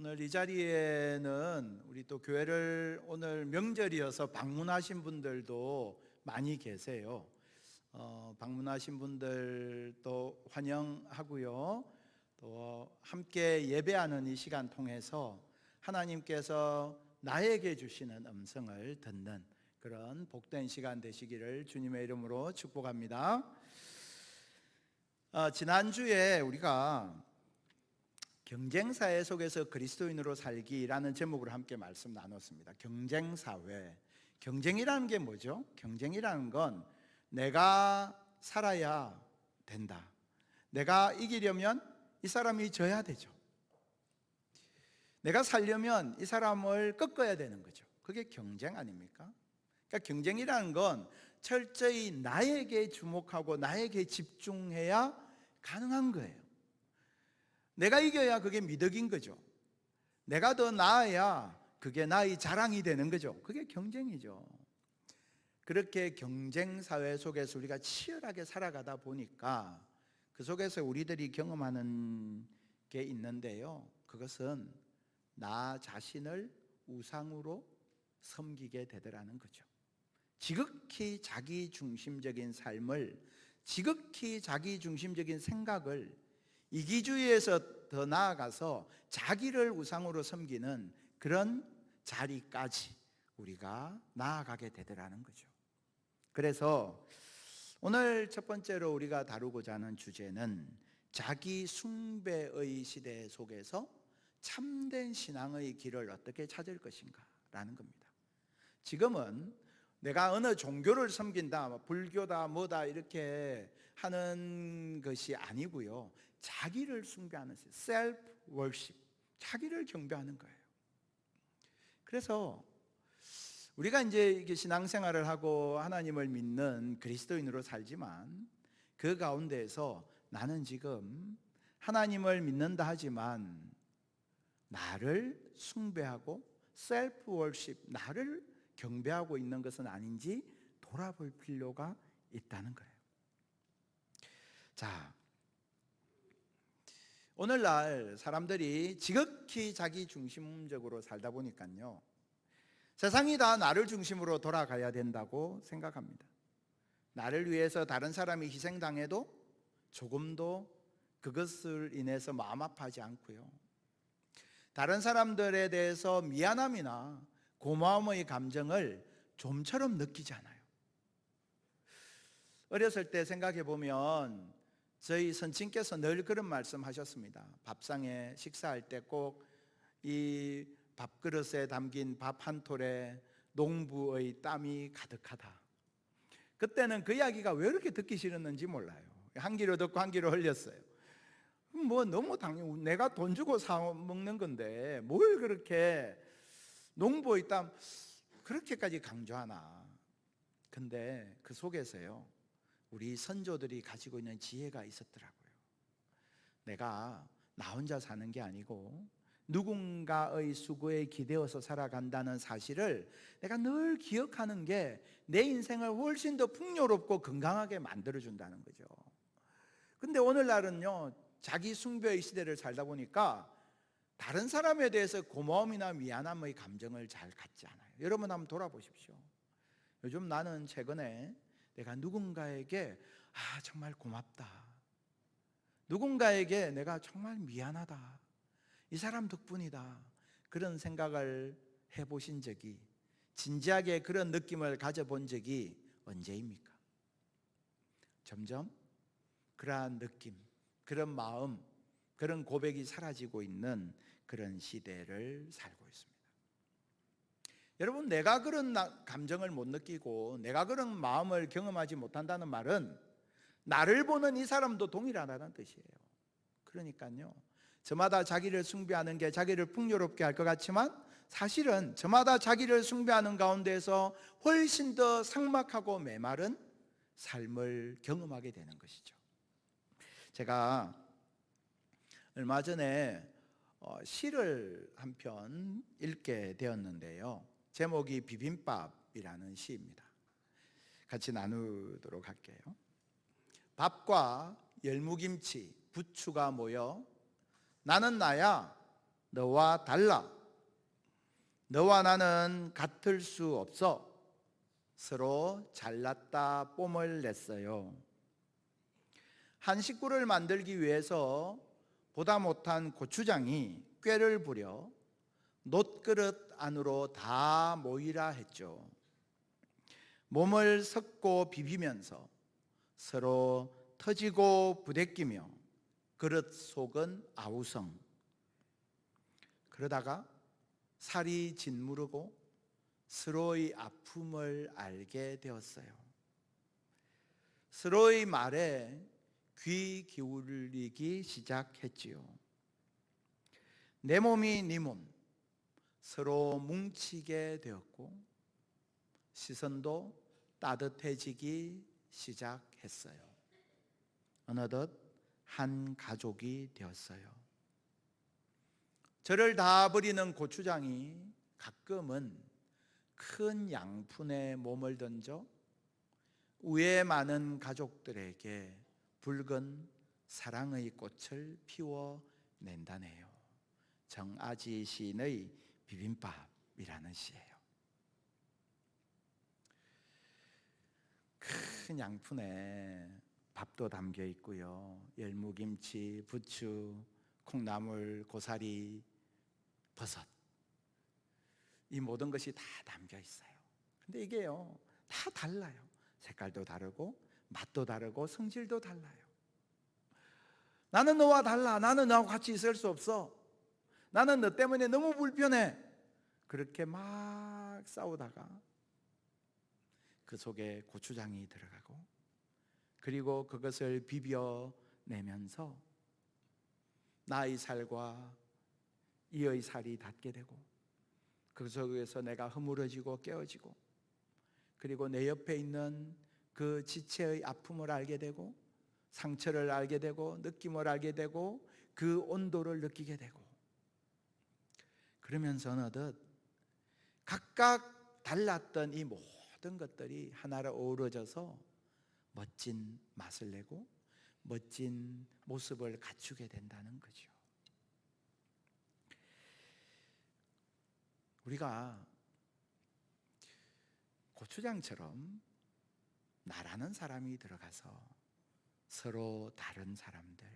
오늘 이 자리에는 우리 또 교회를 오늘 명절이어서 방문하신 분들도 많이 계세요. 방문하신 분들도 환영하고요. 또 함께 예배하는 이 시간 통해서 하나님께서 나에게 주시는 음성을 듣는 그런 복된 시간 되시기를 주님의 이름으로 축복합니다. 지난주에 우리가 경쟁사회 속에서 그리스도인으로 살기라는 제목으로 함께 말씀 나눴습니다. 경쟁사회. 경쟁이라는 게 뭐죠? 경쟁이라는 건 내가 살아야 된다. 내가 이기려면 이 사람이 져야 되죠. 내가 살려면 이 사람을 꺾어야 되는 거죠. 그게 경쟁 아닙니까? 그러니까 경쟁이라는 건 철저히 나에게 주목하고 나에게 집중해야 가능한 거예요. 내가 이겨야 그게 미덕인 거죠. 내가 더 나아야 그게 나의 자랑이 되는 거죠. 그게 경쟁이죠. 그렇게 경쟁사회 속에서 우리가 치열하게 살아가다 보니까 그 속에서 우리들이 경험하는 게 있는데요. 그것은 나 자신을 우상으로 섬기게 되더라는 거죠. 지극히 자기중심적인 삶을, 지극히 자기중심적인 생각을 이기주의에서 더 나아가서 자기를 우상으로 섬기는 그런 자리까지 우리가 나아가게 되더라는 거죠. 그래서 오늘 첫 번째로 우리가 다루고자 하는 주제는 자기 숭배의 시대 속에서 참된 신앙의 길을 어떻게 찾을 것인가 라는 겁니다. 지금은 내가 어느 종교를 섬긴다, 불교다, 뭐다 이렇게 하는 것이 아니고요. 자기를 숭배하는 셀프 월십, 자기를 경배하는 거예요. 그래서 우리가 이제 이게 신앙생활을 하고 하나님을 믿는 그리스도인으로 살지만 그 가운데에서 나는 지금 하나님을 믿는다 하지만 나를 숭배하고 셀프 월십, 나를 경배하고 있는 것은 아닌지 돌아볼 필요가 있다는 거예요. 자, 오늘날 사람들이 지극히 자기 중심적으로 살다 보니까요, 세상이 다 나를 중심으로 돌아가야 된다고 생각합니다. 나를 위해서 다른 사람이 희생당해도 조금도 그것을 인해서 마음 아파하지 않고요, 다른 사람들에 대해서 미안함이나 고마움의 감정을 좀처럼 느끼지 않아요. 어렸을 때 생각해 보면 저희 선친께서 늘 그런 말씀 하셨습니다. 밥상에 식사할 때 꼭 이 밥그릇에 담긴 밥 한 톨에 농부의 땀이 가득하다. 그때는 그 이야기가 왜 이렇게 듣기 싫었는지 몰라요. 한 귀로 듣고 한 귀로 흘렸어요. 뭐 너무 당연히 내가 돈 주고 사 먹는 건데 뭘 그렇게 농부의 땀 그렇게까지 강조하나. 근데 그 속에서요, 우리 선조들이 가지고 있는 지혜가 있었더라고요. 내가 나 혼자 사는 게 아니고 누군가의 수고에 기대어서 살아간다는 사실을 내가 늘 기억하는 게 내 인생을 훨씬 더 풍요롭고 건강하게 만들어준다는 거죠. 근데 오늘날은요, 자기 숭배의 시대를 살다 보니까 다른 사람에 대해서 고마움이나 미안함의 감정을 잘 갖지 않아요. 여러분 한번 돌아보십시오. 요즘 나는 최근에 내가 누군가에게 정말 고맙다, 누군가에게 내가 정말 미안하다, 이 사람 덕분이다, 그런 생각을 해보신 적이, 진지하게 그런 느낌을 가져본 적이 언제입니까? 점점 그러한 느낌, 그런 마음, 그런 고백이 사라지고 있는 그런 시대를 살고 있습니다. 여러분, 내가 그런 감정을 못 느끼고 내가 그런 마음을 경험하지 못한다는 말은 나를 보는 이 사람도 동일하다는 뜻이에요. 그러니까요, 저마다 자기를 숭배하는 게 자기를 풍요롭게 할 것 같지만 사실은 저마다 자기를 숭배하는 가운데서 훨씬 더 삭막하고 메마른 삶을 경험하게 되는 것이죠. 제가 얼마 전에 시를 한 편 읽게 되었는데요, 제목이 비빔밥이라는 시입니다. 같이 나누도록 할게요. 밥과 열무김치, 부추가 모여 나는 나야, 너와 달라. 너와 나는 같을 수 없어. 서로 잘났다 뽐을 냈어요. 한 식구를 만들기 위해서 보다 못한 고추장이 꾀를 부려 놋그릇 안으로 다 모이라 했죠. 몸을 섞고 비비면서 서로 터지고 부대끼며 그릇 속은 아우성. 그러다가 살이 짓무르고 서로의 아픔을 알게 되었어요. 서로의 말에 귀 기울이기 시작했지요. 내 몸이 네 몸, 서로 뭉치게 되었고 시선도 따뜻해지기 시작했어요. 어느덧 한 가족이 되었어요. 저를 다 버리는 고추장이 가끔은 큰 양푼에 몸을 던져 우애 많은 가족들에게 붉은 사랑의 꽃을 피워낸다네요. 정아지 시인의 비빔밥이라는 시예요. 큰 양푼에 밥도 담겨 있고요. 열무김치, 부추, 콩나물, 고사리, 버섯, 이 모든 것이 다 담겨 있어요. 근데 이게요, 다 달라요. 색깔도 다르고 맛도 다르고 성질도 달라요. 나는 너와 달라. 나는 너와 같이 있을 수 없어. 나는 너 때문에 너무 불편해. 그렇게 막 싸우다가 그 속에 고추장이 들어가고 그리고 그것을 비벼내면서 나의 살과 이의 살이 닿게 되고 그 속에서 내가 허물어지고 깨어지고 그리고 내 옆에 있는 그 지체의 아픔을 알게 되고 상처를 알게 되고 느낌을 알게 되고 그 온도를 느끼게 되고 그러면서 어느덧 각각 달랐던 이 모든 것들이 하나로 어우러져서 멋진 맛을 내고 멋진 모습을 갖추게 된다는 거죠. 우리가 고추장처럼 나라는 사람이 들어가서 서로 다른 사람들,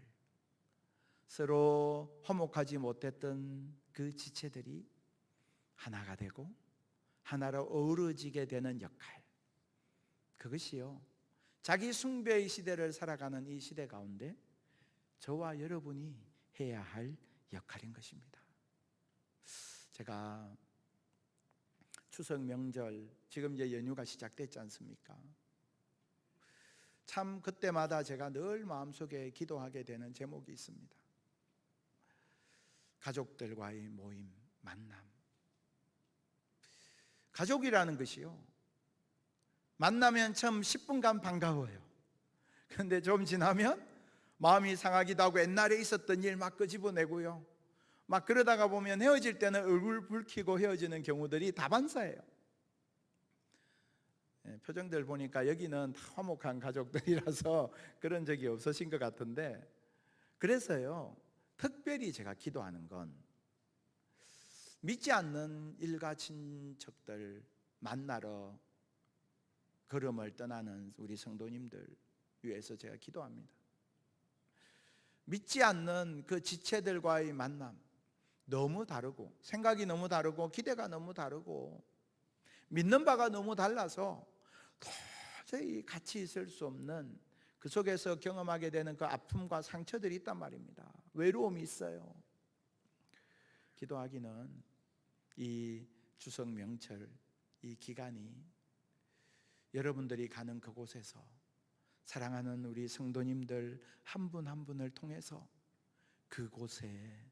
서로 화목하지 못했던 그 지체들이 하나가 되고 하나로 어우러지게 되는 역할, 그것이요, 자기 숭배의 시대를 살아가는 이 시대 가운데 저와 여러분이 해야 할 역할인 것입니다. 제가 추석 명절, 지금 이제 연휴가 시작됐지 않습니까? 참 그때마다 제가 늘 마음속에 기도하게 되는 제목이 있습니다. 가족들과의 모임, 만남. 가족이라는 것이요, 만나면 처음 10분간 반가워요. 그런데 좀 지나면 마음이 상하기도 하고 옛날에 있었던 일 막 끄집어내고요, 막 그러다가 보면 헤어질 때는 얼굴 붉히고 헤어지는 경우들이 다반사예요. 표정들 보니까 여기는 다 화목한 가족들이라서 그런 적이 없으신 것 같은데, 그래서요, 특별히 제가 기도하는 건 믿지 않는 일가 친척들 만나러 걸음을 떠나는 우리 성도님들 위해서 제가 기도합니다. 믿지 않는 그 지체들과의 만남, 너무 다르고 생각이 너무 다르고 기대가 너무 다르고 믿는 바가 너무 달라서 도저히 같이 있을 수 없는, 그 속에서 경험하게 되는 그 아픔과 상처들이 있단 말입니다. 외로움이 있어요. 기도하기는 이 추석 명절 이 기간이 여러분들이 가는 그곳에서 사랑하는 우리 성도님들 한 분 한 분을 통해서 그곳에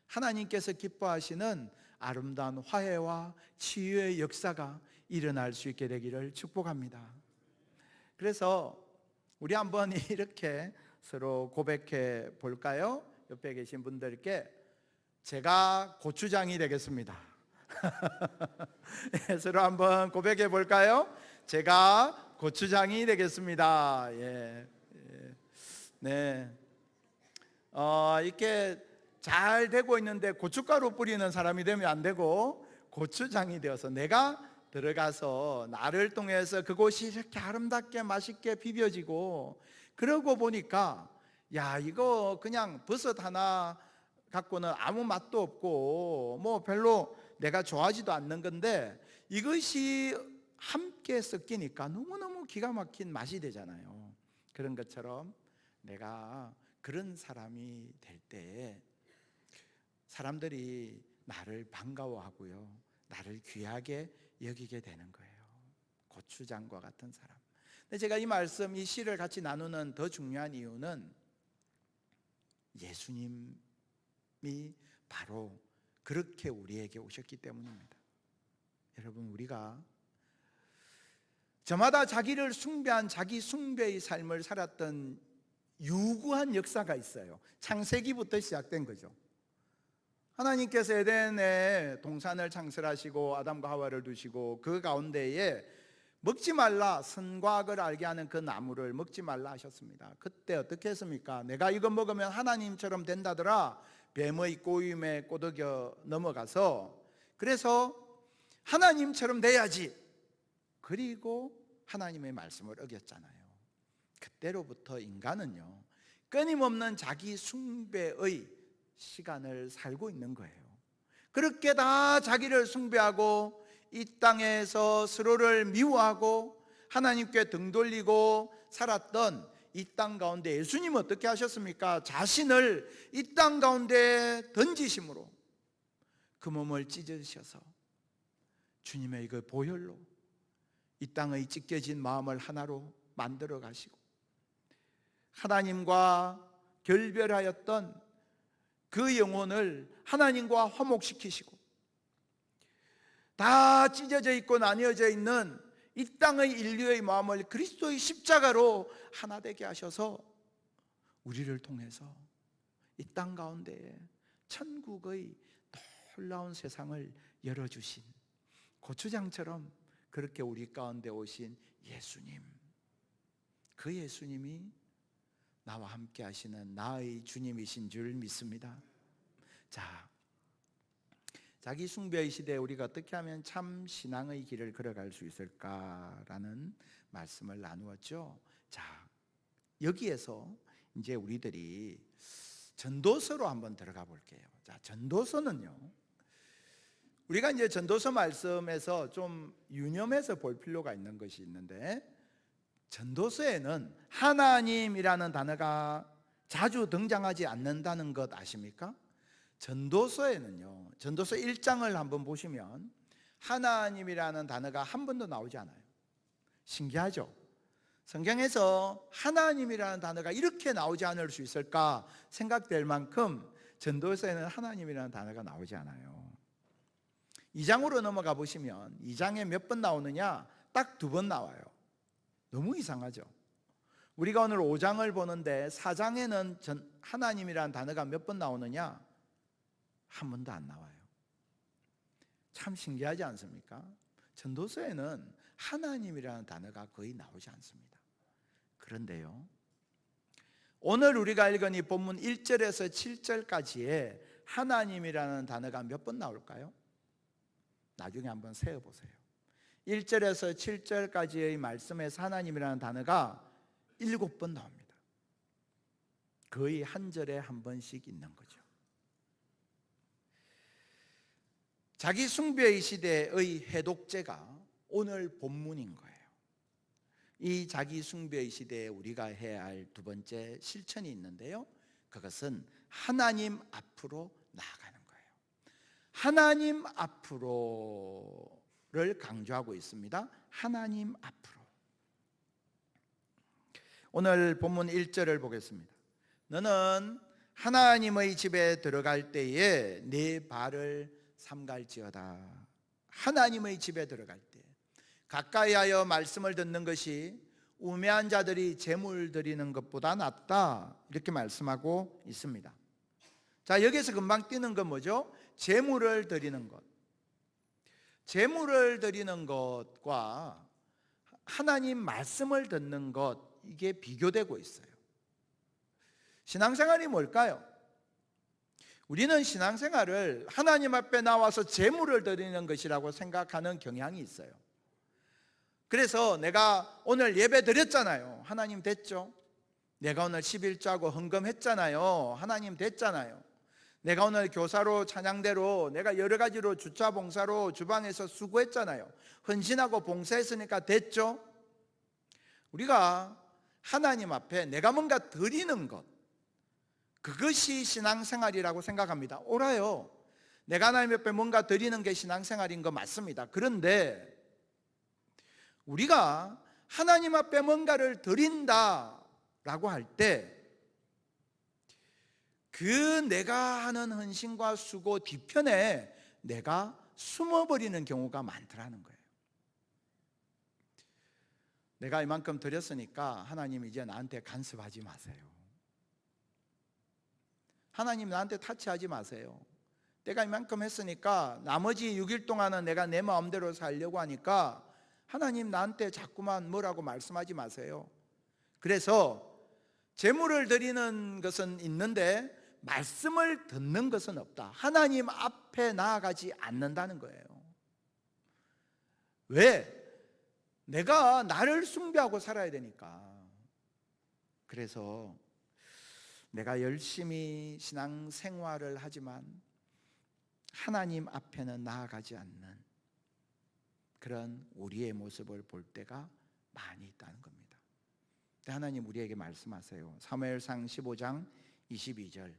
하나님께서 기뻐하시는 아름다운 화해와 치유의 역사가 일어날 수 있게 되기를 축복합니다. 그래서 우리 한번 이렇게 서로 고백해 볼까요? 옆에 계신 분들께 제가 고추장이 되겠습니다. 서로 한번 고백해 볼까요? 제가 고추장이 되겠습니다. 예. 네. 이렇게 잘 되고 있는데 고춧가루 뿌리는 사람이 되면 안 되고 고추장이 되어서 내가 들어가서 나를 통해서 그곳이 이렇게 아름답게 맛있게 비벼지고, 그러고 보니까 야, 이거 그냥 버섯 하나 갖고는 아무 맛도 없고 뭐 별로 내가 좋아하지도 않는 건데, 이것이 함께 섞이니까 너무너무 기가 막힌 맛이 되잖아요. 그런 것처럼 내가 그런 사람이 될 때 사람들이 나를 반가워하고요, 나를 귀하게 여기게 되는 거예요. 고추장과 같은 사람. 근데 제가 이 말씀, 이 시를 같이 나누는 더 중요한 이유는 예수님이 바로 그렇게 우리에게 오셨기 때문입니다. 여러분, 우리가 저마다 자기를 숭배한 자기 숭배의 삶을 살았던 유구한 역사가 있어요. 창세기부터 시작된 거죠. 하나님께서 에덴에 동산을 창설하시고 아담과 하와를 두시고 그 가운데에 먹지 말라, 선과 악을 알게 하는 그 나무를 먹지 말라 하셨습니다. 그때 어떻게 했습니까? 내가 이거 먹으면 하나님처럼 된다더라. 뱀의 꼬임에 꼬드겨 넘어가서, 그래서 하나님처럼 돼야지. 그리고 하나님의 말씀을 어겼잖아요. 그때로부터 인간은요, 끊임없는 자기 숭배의 시간을 살고 있는 거예요. 그렇게 다 자기를 숭배하고 이 땅에서 서로를 미워하고 하나님께 등 돌리고 살았던 이 땅 가운데 예수님은 어떻게 하셨습니까? 자신을 이 땅 가운데 던지심으로 그 몸을 찢으셔서 주님의 그 보혈로 이 땅의 찢겨진 마음을 하나로 만들어 가시고 하나님과 결별하였던 그 영혼을 하나님과 화목시키시고 다 찢어져 있고 나뉘어져 있는 이 땅의 인류의 마음을 그리스도의 십자가로 하나 되게 하셔서 우리를 통해서 이 땅 가운데에 천국의 놀라운 세상을 열어주신 고추장처럼 그렇게 우리 가운데 오신 예수님, 그 예수님이 나와 함께 하시는 나의 주님이신 줄 믿습니다. 자, 자기 숭배의 시대에 우리가 어떻게 하면 참 신앙의 길을 걸어갈 수 있을까라는 말씀을 나누었죠. 자, 여기에서 이제 우리들이 전도서로 한번 들어가 볼게요. 자, 전도서는요, 우리가 이제 전도서 말씀에서 좀 유념해서 볼 필요가 있는 것이 있는데, 전도서에는 하나님이라는 단어가 자주 등장하지 않는다는 것 아십니까? 전도서에는요, 전도서 1장을 한번 보시면 하나님이라는 단어가 한 번도 나오지 않아요. 신기하죠? 성경에서 하나님이라는 단어가 이렇게 나오지 않을 수 있을까 생각될 만큼 전도서에는 하나님이라는 단어가 나오지 않아요. 2장으로 넘어가 보시면 2장에 몇 번 나오느냐? 딱 2번 나와요. 너무 이상하죠? 우리가 오늘 5장을 보는데 4장에는 하나님이라는 단어가 몇 번 나오느냐? 한 번도 안 나와요. 참 신기하지 않습니까? 전도서에는 하나님이라는 단어가 거의 나오지 않습니다. 그런데요, 오늘 우리가 읽은 이 본문 1절에서 7절까지에 하나님이라는 단어가 몇 번 나올까요? 나중에 한번 세어보세요. 1절에서 7절까지의 말씀에서 하나님이라는 단어가 7번 나옵니다. 거의 한 절에 한 번씩 있는 거죠. 자기 숭배의 시대의 해독제가 오늘 본문인 거예요. 이 자기 숭배의 시대에 우리가 해야 할 2번째 실천이 있는데요, 그것은 하나님 앞으로 나아가는 거예요. 하나님 앞으로를 강조하고 있습니다. 하나님 앞으로. 오늘 본문 1절을 보겠습니다. 너는 하나님의 집에 들어갈 때에 네 발을 삼갈지어다. 하나님의 집에 들어갈 때 가까이하여 말씀을 듣는 것이 우매한 자들이 제물 드리는 것보다 낫다, 이렇게 말씀하고 있습니다. 자, 여기서 금방 띄는 건 뭐죠? 제물을 드리는 것. 제물을 드리는 것과 하나님 말씀을 듣는 것, 이게 비교되고 있어요. 신앙생활이 뭘까요? 우리는 신앙생활을 하나님 앞에 나와서 제물을 드리는 것이라고 생각하는 경향이 있어요. 그래서 내가 오늘 예배 드렸잖아요. 하나님 됐죠? 내가 오늘 11조하고 헌금했잖아요. 하나님 됐잖아요. 내가 오늘 교사로 찬양대로 내가 여러 가지로 주차 봉사로 주방에서 수고했잖아요. 헌신하고 봉사했으니까 됐죠? 우리가 하나님 앞에 내가 뭔가 드리는 것, 그것이 신앙생활이라고 생각합니다. 옳아요. 내가 하나님 앞에 뭔가 드리는 게 신앙생활인 거 맞습니다. 그런데 우리가 하나님 앞에 뭔가를 드린다라고 할 때 그 내가 하는 헌신과 수고 뒤편에 내가 숨어버리는 경우가 많더라는 거예요. 내가 이만큼 드렸으니까 하나님 이제 나한테 간섭하지 마세요. 하나님 나한테 타치하지 마세요. 내가 이만큼 했으니까 나머지 6일 동안은 내가 내 마음대로 살려고 하니까 하나님 나한테 자꾸만 뭐라고 말씀하지 마세요. 그래서 제물을 드리는 것은 있는데 말씀을 듣는 것은 없다. 하나님 앞에 나아가지 않는다는 거예요. 왜? 내가 나를 숭배하고 살아야 되니까. 그래서 내가 열심히 신앙생활을 하지만 하나님 앞에는 나아가지 않는 그런 우리의 모습을 볼 때가 많이 있다는 겁니다. 하나님 우리에게 말씀하세요. 사무엘상 15장 22절,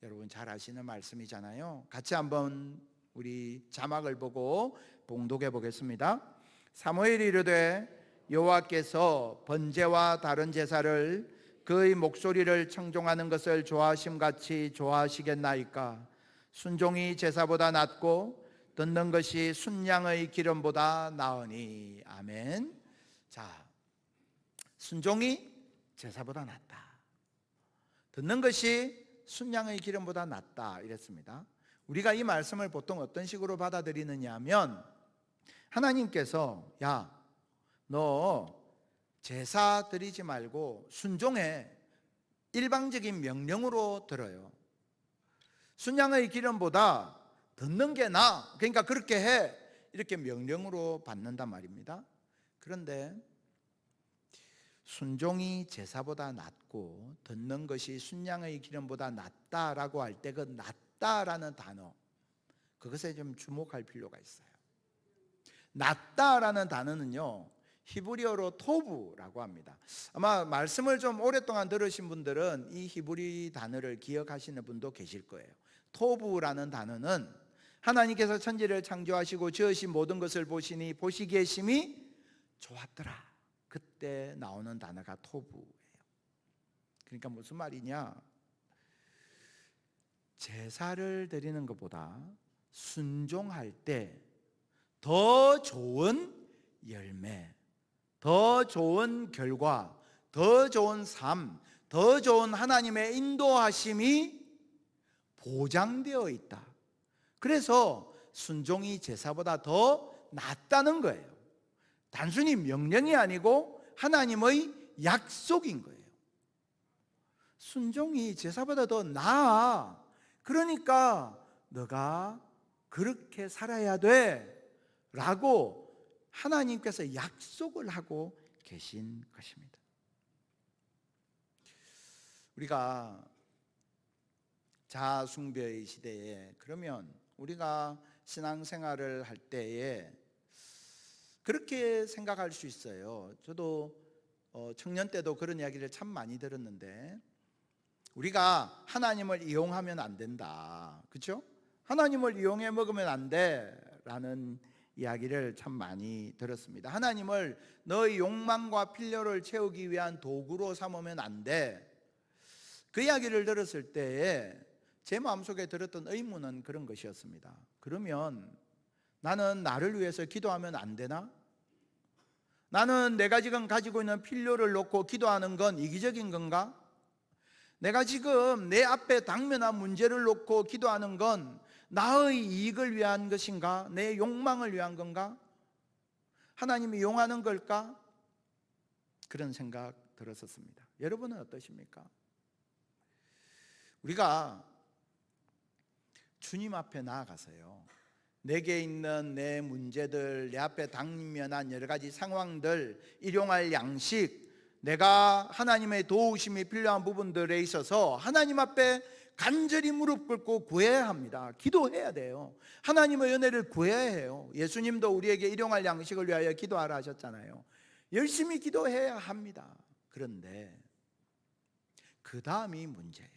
여러분 잘 아시는 말씀이잖아요. 같이 한번 우리 자막을 보고 봉독해 보겠습니다. 사무엘이 이르되 여호와께서 번제와 다른 제사를 그의 목소리를 청종하는 것을 좋아하심같이 좋아하시겠나이까? 순종이 제사보다 낫고 듣는 것이 순양의 기름보다 나으니. 아멘. 자, 순종이 제사보다 낫다, 듣는 것이 순양의 기름보다 낫다 이랬습니다. 우리가 이 말씀을 보통 어떤 식으로 받아들이느냐 하면, 하나님께서 야, 너 제사 드리지 말고 순종해, 일방적인 명령으로 들어요. 순양의 기름보다 듣는 게 나아, 그러니까 그렇게 해, 이렇게 명령으로 받는단 말입니다. 그런데 순종이 제사보다 낫고 듣는 것이 순양의 기름보다 낫다라고 할 때 그 낫다라는 단어, 그것에 좀 주목할 필요가 있어요. 낫다라는 단어는요, 히브리어로 토브라고 합니다. 아마 말씀을 좀 오랫동안 들으신 분들은 이 히브리 단어를 기억하시는 분도 계실 거예요. 토브라는 단어는 하나님께서 천지를 창조하시고 지으신 모든 것을 보시니 보시기에 심히 좋았더라, 그때 나오는 단어가 토부예요. 그러니까 무슨 말이냐, 제사를 드리는 것보다 순종할 때 더 좋은 열매, 더 좋은 결과, 더 좋은 삶, 더 좋은 하나님의 인도하심이 보장되어 있다. 그래서 순종이 제사보다 더 낫다는 거예요. 단순히 명령이 아니고 하나님의 약속인 거예요. 순종이 제사보다 더 나아, 그러니까 너가 그렇게 살아야 돼 라고 하나님께서 약속을 하고 계신 것입니다. 우리가 자아숭배의 시대에, 그러면 우리가 신앙생활을 할 때에 그렇게 생각할 수 있어요. 저도 청년 때도 그런 이야기를 참 많이 들었는데, 우리가 하나님을 이용하면 안 된다, 그렇죠? 하나님을 이용해 먹으면 안 돼라는 이야기를 참 많이 들었습니다. 하나님을 너의 욕망과 필요를 채우기 위한 도구로 삼으면 안 돼. 그 이야기를 들었을 때에 제 마음속에 들었던 의문은 그런 것이었습니다. 그러면 나는 나를 위해서 기도하면 안 되나? 나는 내가 지금 가지고 있는 필요를 놓고 기도하는 건 이기적인 건가? 내가 지금 내 앞에 당면한 문제를 놓고 기도하는 건 나의 이익을 위한 것인가? 내 욕망을 위한 건가? 하나님이 용하는 걸까? 그런 생각 들었었습니다. 여러분은 어떠십니까? 우리가 주님 앞에 나아가서요, 내게 있는 내 문제들, 내 앞에 당면한 여러 가지 상황들, 일용할 양식, 내가 하나님의 도우심이 필요한 부분들에 있어서 하나님 앞에 간절히 무릎 꿇고 구해야 합니다. 기도해야 돼요. 하나님의 은혜를 구해야 해요. 예수님도 우리에게 일용할 양식을 위하여 기도하라 하셨잖아요. 열심히 기도해야 합니다. 그런데 그 다음이 문제예요.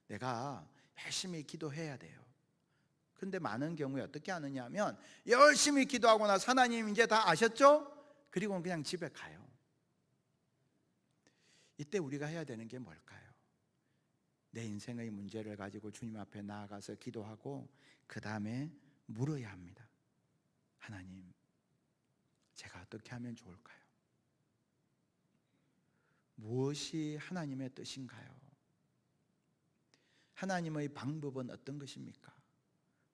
내가 열심히 기도해야 돼요. 근데 많은 경우에 어떻게 하느냐 하면, 열심히 기도하고 나서 하나님 이제 다 아셨죠? 그리고 그냥 집에 가요. 이때 우리가 해야 되는 게 뭘까요? 내 인생의 문제를 가지고 주님 앞에 나아가서 기도하고 그 다음에 물어야 합니다. 하나님, 제가 어떻게 하면 좋을까요? 무엇이 하나님의 뜻인가요? 하나님의 방법은 어떤 것입니까?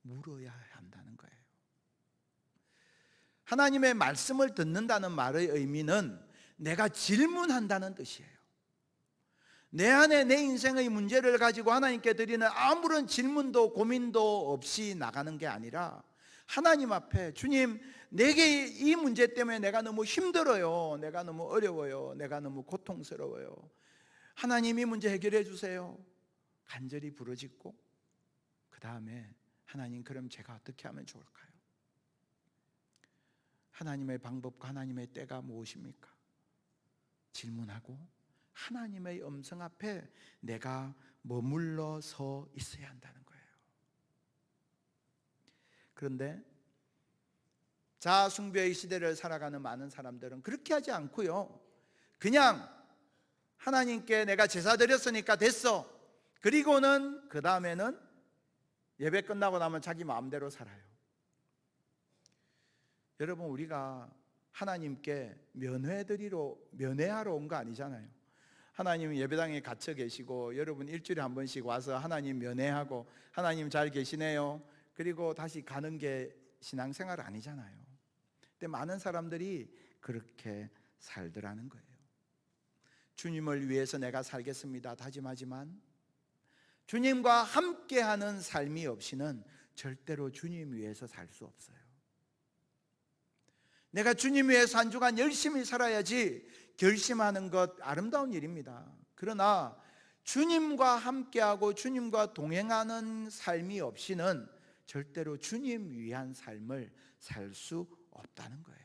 물어야 한다는 거예요. 하나님의 말씀을 듣는다는 말의 의미는 내가 질문한다는 뜻이에요. 내 안에 내 인생의 문제를 가지고 하나님께 드리는 아무런 질문도 고민도 없이 나가는 게 아니라, 하나님 앞에, 주님, 내게 이 문제 때문에 내가 너무 힘들어요. 내가 너무 어려워요. 내가 너무 고통스러워요. 하나님, 이 문제 해결해 주세요. 간절히 부르짖고, 그 다음에 하나님, 그럼 제가 어떻게 하면 좋을까요? 하나님의 방법과 하나님의 때가 무엇입니까? 질문하고 하나님의 음성 앞에 내가 머물러 서 있어야 한다는 거예요. 그런데 자아 숭배의 시대를 살아가는 많은 사람들은 그렇게 하지 않고요, 그냥 하나님께 내가 제사 드렸으니까 됐어, 그리고는 그 다음에는 예배 끝나고 나면 자기 마음대로 살아요. 여러분, 우리가 하나님께 면회하러 온 거 아니잖아요. 하나님 예배당에 갇혀 계시고 여러분 일주일에 한 번씩 와서 하나님 면회하고, 하나님 잘 계시네요, 그리고 다시 가는 게 신앙생활 아니잖아요. 근데 많은 사람들이 그렇게 살더라는 거예요. 주님을 위해서 내가 살겠습니다 다짐하지만 주님과 함께하는 삶이 없이는 절대로 주님 위해서 살 수 없어요. 내가 주님 위해서 한 주간 열심히 살아야지 결심하는 것 아름다운 일입니다. 그러나 주님과 함께하고 주님과 동행하는 삶이 없이는 절대로 주님 위한 삶을 살 수 없다는 거예요.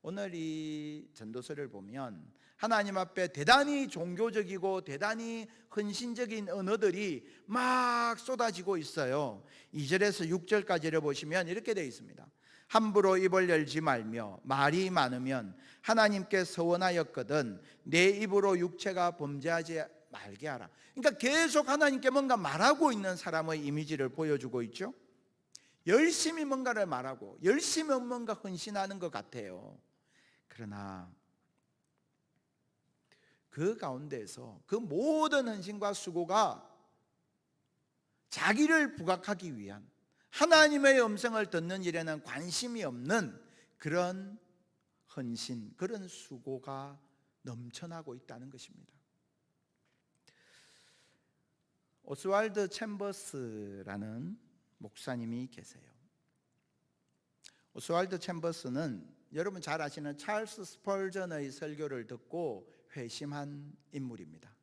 오늘 이 전도서를 보면 하나님 앞에 대단히 종교적이고 대단히 헌신적인 언어들이 막 쏟아지고 있어요. 2절에서 6절까지를 보시면 이렇게 되어 있습니다. 함부로 입을 열지 말며 말이 많으면 하나님께 서원하였거든 내 입으로 육체가 범죄하지 말게 하라. 그러니까 계속 하나님께 뭔가 말하고 있는 사람의 이미지를 보여주고 있죠. 열심히 뭔가를 말하고 열심히 뭔가 헌신하는 것 같아요. 그러나 그 가운데에서 그 모든 헌신과 수고가 자기를 부각하기 위한, 하나님의 음성을 듣는 일에는 관심이 없는 그런 헌신, 그런 수고가 넘쳐나고 있다는 것입니다. 오스왈드 챔버스라는 목사님이 계세요. 오스왈드 챔버스는 여러분 잘 아시는 찰스 스펄전의 설교를 듣고 회심한 인물입니다.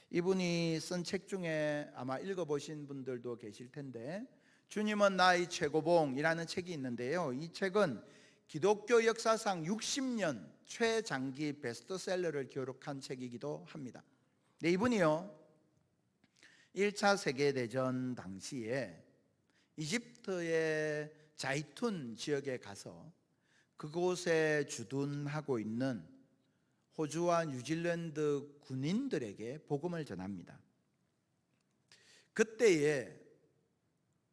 이분이 쓴 책 중에 아마 읽어보신 분들도 계실 텐데, 주님은 나의 최고봉이라는 책이 있는데요, 이 책은 기독교 역사상 60년 최장기 베스트셀러를 기록한 책이기도 합니다. 네, 이분이요 1차 세계대전 당시에 이집트의 자이툰 지역에 가서 그곳에 주둔하고 있는 호주와 뉴질랜드 군인들에게 복음을 전합니다. 그때에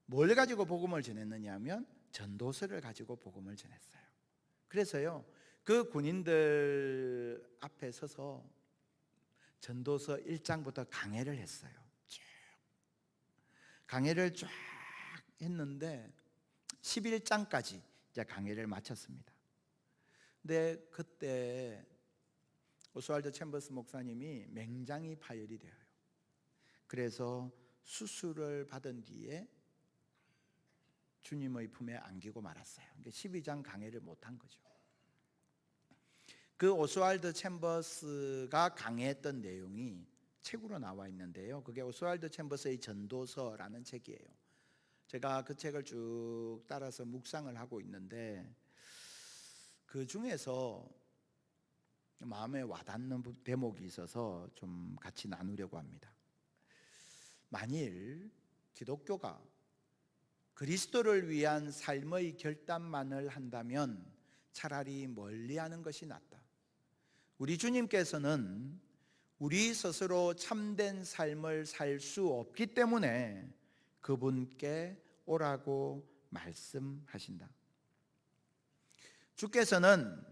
뭘 가지고 복음을 전했느냐 하면 전도서를 가지고 복음을 전했어요. 그래서요 그 군인들 앞에 서서 전도서 1장부터 강해를 했어요. 쭉 강해를 쫙 했는데 11장까지 이제 강해를 마쳤습니다. 근데 그때 오스왈드 챔버스 목사님이 맹장이 파열이 되어요. 그래서 수술을 받은 뒤에 주님의 품에 안기고 말았어요. 그러니까 12장 강해를 못한 거죠. 그 오스왈드 챔버스가 강해했던 내용이 책으로 나와 있는데요. 그게 오스왈드 챔버스의 전도서라는 책이에요. 제가 그 책을 쭉 따라서 묵상을 하고 있는데 그 중에서 마음에 와닿는 대목이 있어서 좀 같이 나누려고 합니다. 만일 기독교가 그리스도를 위한 삶의 결단만을 한다면 차라리 멀리하는 것이 낫다. 우리 주님께서는 우리 스스로 참된 삶을 살 수 없기 때문에 그분께 오라고 말씀하신다. 주께서는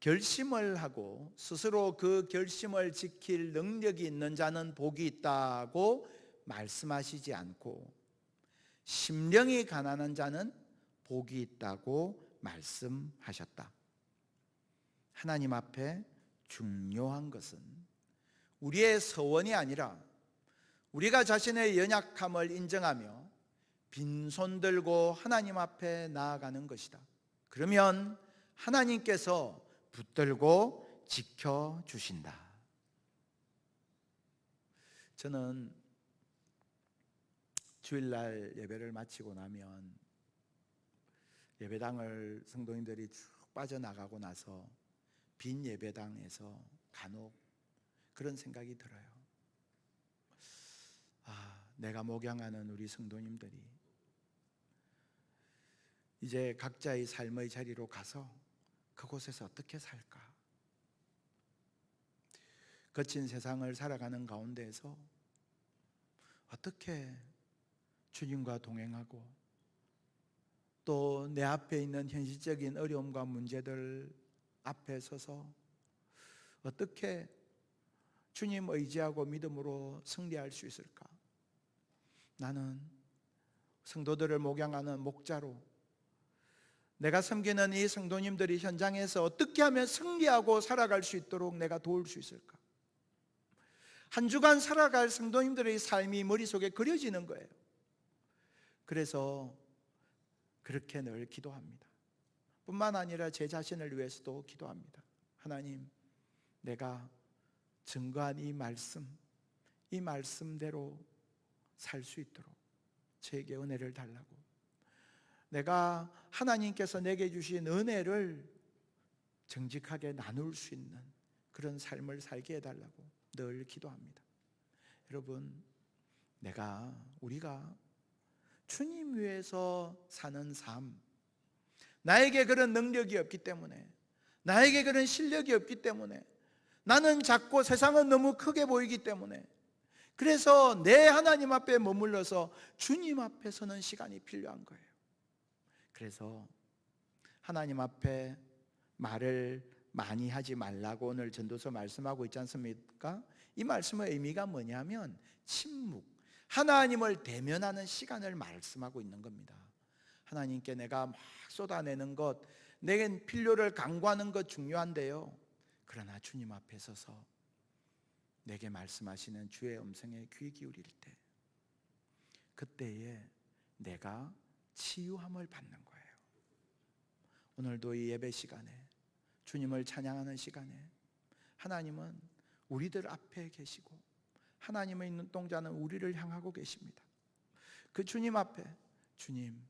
결심을 하고 스스로 그 결심을 지킬 능력이 있는 자는 복이 있다고 말씀하시지 않고 심령이 가난한 자는 복이 있다고 말씀하셨다. 하나님 앞에 중요한 것은 우리의 서원이 아니라 우리가 자신의 연약함을 인정하며 빈손 들고 하나님 앞에 나아가는 것이다. 그러면 하나님께서 붙들고 지켜주신다. 저는 주일날 예배를 마치고 나면 예배당을 성도님들이 쭉 빠져나가고 나서 빈 예배당에서 간혹 그런 생각이 들어요. 내가 목양하는 우리 성도님들이 이제 각자의 삶의 자리로 가서 그곳에서 어떻게 살까? 거친 세상을 살아가는 가운데에서 어떻게 주님과 동행하고 또 내 앞에 있는 현실적인 어려움과 문제들 앞에 서서 어떻게 주님 의지하고 믿음으로 승리할 수 있을까? 나는 성도들을 목양하는 목자로 내가 섬기는 이 성도님들이 현장에서 어떻게 하면 승리하고 살아갈 수 있도록 내가 도울 수 있을까? 한 주간 살아갈 성도님들의 삶이 머릿속에 그려지는 거예요. 그래서 그렇게 늘 기도합니다. 뿐만 아니라 제 자신을 위해서도 기도합니다. 하나님, 내가 증거한 이 말씀대로 살 수 있도록 저에게 은혜를 달라고, 내가 하나님께서 내게 주신 은혜를 정직하게 나눌 수 있는 그런 삶을 살게 해달라고 늘 기도합니다. 여러분, 우리가 주님 위해서 사는 삶, 나에게 그런 능력이 없기 때문에, 나에게 그런 실력이 없기 때문에, 나는 작고 세상은 너무 크게 보이기 때문에, 그래서 내 하나님 앞에 머물러서 주님 앞에 서는 시간이 필요한 거예요. 그래서 하나님 앞에 말을 많이 하지 말라고 오늘 전도서 말씀하고 있지 않습니까? 이 말씀의 의미가 뭐냐면 침묵, 하나님을 대면하는 시간을 말씀하고 있는 겁니다. 하나님께 내가 막 쏟아내는 것, 내겐 필요를 간구하는 것 중요한데요, 그러나 주님 앞에 서서 내게 말씀하시는 주의 음성에 귀 기울일 때, 그때에 내가 치유함을 받는 거예요. 오늘도 이 예배 시간에, 주님을 찬양하는 시간에 하나님은 우리들 앞에 계시고 하나님의 눈동자는 우리를 향하고 계십니다. 그 주님 앞에, 주님,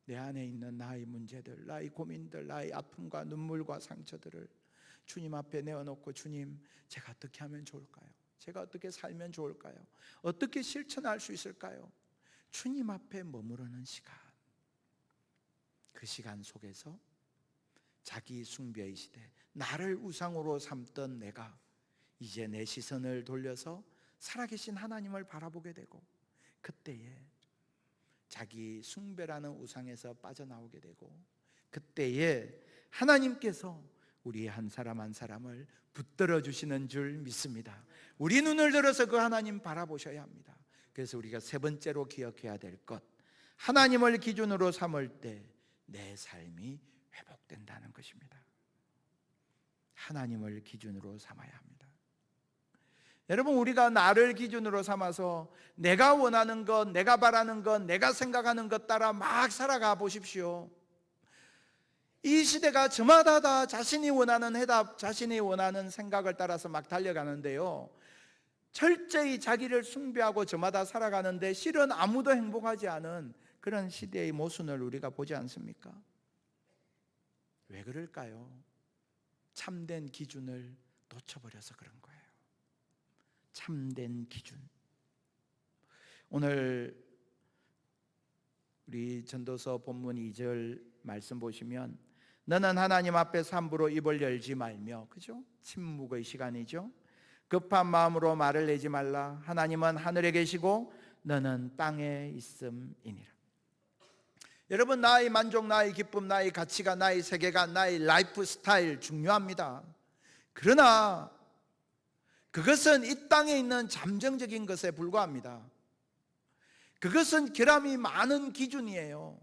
내 안에 있는 나의 문제들, 나의 고민들, 나의 아픔과 눈물과 상처들을 주님 앞에 내어놓고, 주님, 제가 어떻게 하면 좋을까요? 제가 어떻게 살면 좋을까요? 어떻게 실천할 수 있을까요? 주님 앞에 머무르는 시간, 그 시간 속에서 자기 숭배의 시대, 나를 우상으로 삼던 내가 이제 내 시선을 돌려서 살아계신 하나님을 바라보게 되고, 그때에 자기 숭배라는 우상에서 빠져나오게 되고, 그때에 하나님께서 우리 한 사람 한 사람을 붙들어 주시는 줄 믿습니다. 우리 눈을 들어서 그 하나님 바라보셔야 합니다. 그래서 우리가 세 번째로 기억해야 될 것, 하나님을 기준으로 삼을 때 내 삶이 회복된다는 것입니다. 하나님을 기준으로 삼아야 합니다. 여러분, 우리가 나를 기준으로 삼아서 내가 원하는 것, 내가 바라는 것, 내가 생각하는 것 따라 막 살아가 보십시오. 이 시대가 저마다 다 자신이 원하는 해답, 자신이 원하는 생각을 따라서 막 달려가는데요, 철저히 자기를 숭배하고 저마다 살아가는데 실은 아무도 행복하지 않은 그런 시대의 모순을 우리가 보지 않습니까? 왜 그럴까요? 참된 기준을 놓쳐버려서 그런 거예요. 참된 기준. 오늘 우리 전도서 본문 2절 말씀 보시면, 너는 하나님 앞에서 함부로 입을 열지 말며, 그죠? 침묵의 시간이죠. 급한 마음으로 말을 내지 말라. 하나님은 하늘에 계시고 너는 땅에 있음이니라. 여러분, 나의 만족, 나의 기쁨, 나의 가치가, 나의 세계관, 나의 라이프 스타일 중요합니다. 그러나 그것은 이 땅에 있는 잠정적인 것에 불과합니다. 그것은 결함이 많은 기준이에요.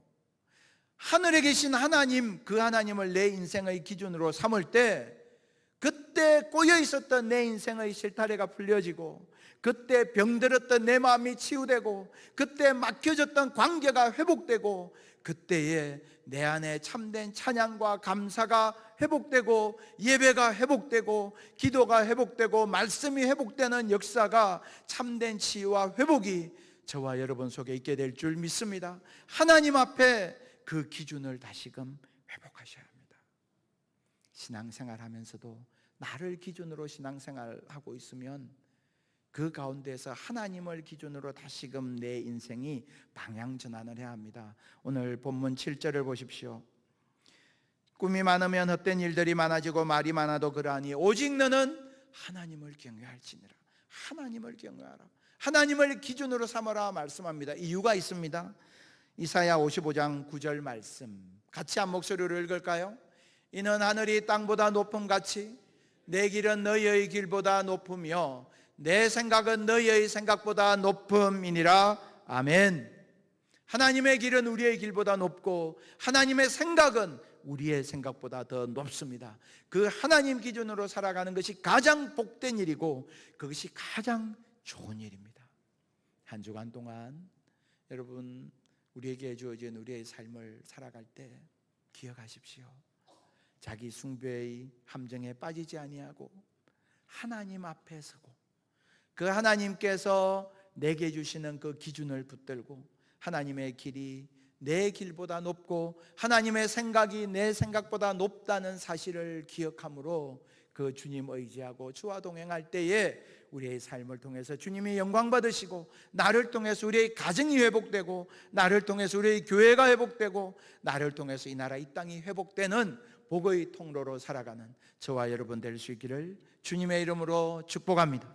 하늘에 계신 하나님, 그 하나님을 내 인생의 기준으로 삼을 때, 그때 꼬여 있었던 내 인생의 실타래가 풀려지고, 그때 병들었던 내 마음이 치유되고, 그때 막혀졌던 관계가 회복되고, 그때에 내 안에 참된 찬양과 감사가 회복되고, 예배가 회복되고, 기도가 회복되고, 말씀이 회복되는 역사가, 참된 치유와 회복이 저와 여러분 속에 있게 될 줄 믿습니다. 하나님 앞에 그 기준을 다시금 회복하셔야 합니다. 신앙생활 하면서도 나를 기준으로 신앙생활하고 있으면 그 가운데서 하나님을 기준으로 다시금 내 인생이 방향 전환을 해야 합니다. 오늘 본문 7절을 보십시오. 꿈이 많으면 헛된 일들이 많아지고 말이 많아도 그러하니 오직 너는 하나님을 경외할지니라. 하나님을 경외하라. 하나님을 기준으로 삼아라 말씀합니다. 이유가 있습니다. 이사야 55장 9절 말씀 같이 한 목소리로 읽을까요? 이는 하늘이 땅보다 높음같이 내 길은 너희의 길보다 높으며 내 생각은 너희의 생각보다 높음이니라. 아멘. 하나님의 길은 우리의 길보다 높고 하나님의 생각은 우리의 생각보다 더 높습니다. 그 하나님 기준으로 살아가는 것이 가장 복된 일이고 그것이 가장 좋은 일입니다. 한 주간 동안 여러분, 우리에게 주어진 우리의 삶을 살아갈 때 기억하십시오. 자기 숭배의 함정에 빠지지 아니하고 하나님 앞에 서고 그 하나님께서 내게 주시는 그 기준을 붙들고 하나님의 길이 내 길보다 높고 하나님의 생각이 내 생각보다 높다는 사실을 기억함으로 그 주님 의지하고 주와 동행할 때에 우리의 삶을 통해서 주님이 영광 받으시고 나를 통해서 우리의 가정이 회복되고 나를 통해서 우리의 교회가 회복되고 나를 통해서 이 나라 이 땅이 회복되는 복의 통로로 살아가는 저와 여러분 될 수 있기를 주님의 이름으로 축복합니다.